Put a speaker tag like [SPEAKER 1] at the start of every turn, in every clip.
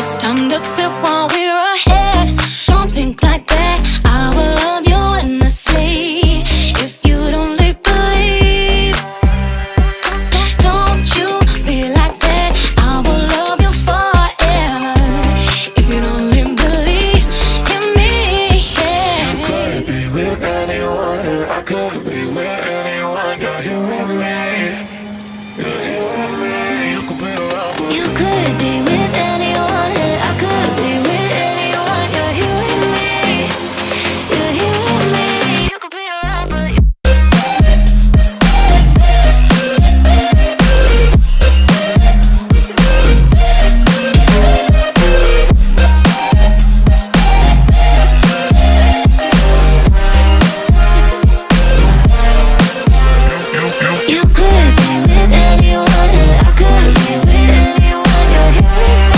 [SPEAKER 1] It's time to quit while we're ahead. Don't think like that. I will love you endlessly. If you don't believe, don't you be like that. I will love you forever. If you don't believe in me, yeah.
[SPEAKER 2] You could be with anyone, I could be with anyone. You're here with me, you're here with me. You could be around, but
[SPEAKER 1] You could be with anyone, I could be with anyone. You're here with me, you're here with me. You could be around, but you could be with anyone, I could be with anyone. You're here with me,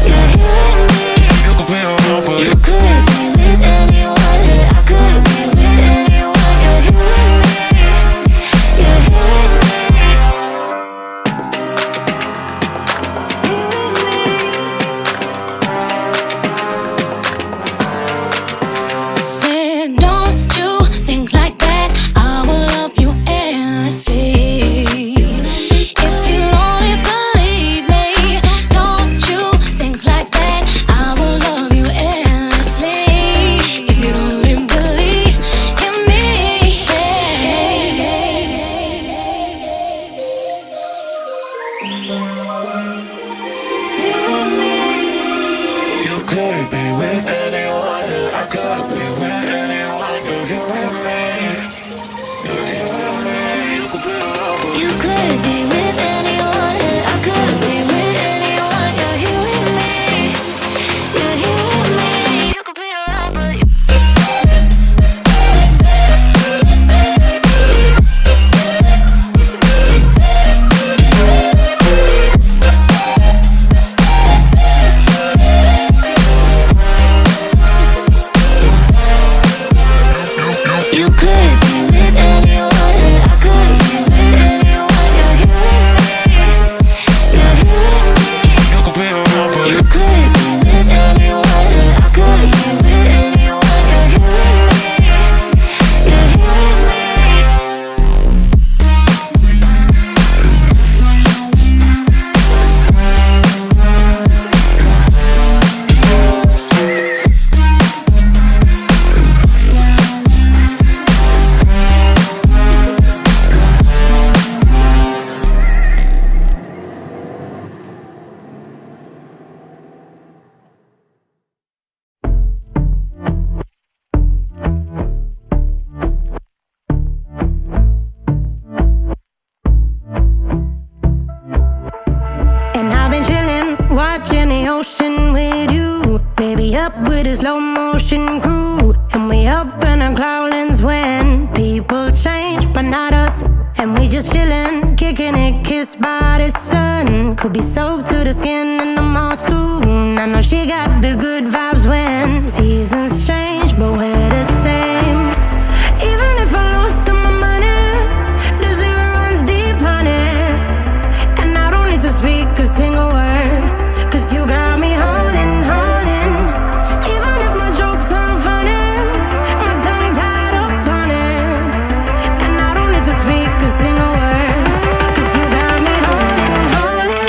[SPEAKER 1] you're here with me.
[SPEAKER 2] you could be around, but
[SPEAKER 1] You could be with anyone, I could be with anyone. You're here with me, you're here with me. Said, don't you think like that. I will love you endlessly. If you only believe me, don't you think like that. I will love you endlessly. If you don't believe in me,
[SPEAKER 2] you could be with anyone, I could be with anyone. You're here with me, you're here with me. You could be around, but
[SPEAKER 1] you could be with anyone, I could be with anyone. You're here with me, you're here with me. You could be around, but you could be with anyone, I could be with anyone. You're here with me, you're here with me.
[SPEAKER 2] you could be around, but
[SPEAKER 1] You could be with anyone, I could be with anyone. You're here with me, you're here with me.
[SPEAKER 3] And I've been chillin', watching the ocean with you. Baby, up with a slow motion crew. And we up in our cloudlands when people change, but not us. And we just chillin', kicking it, kissed by the sun. Could be soaked to the skin in the mall soon. I know she got the good vibes when seasons change, but we're the same. Even if I lost all my money, the zero runs deep, honey. And I don't need to speak a single word, 'cause you got me holding, holding. Even if my jokes aren't funny, my tongue tied up on it. And I don't need to speak a single word, 'cause you got me holding, holding.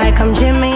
[SPEAKER 3] like I'm Jimmy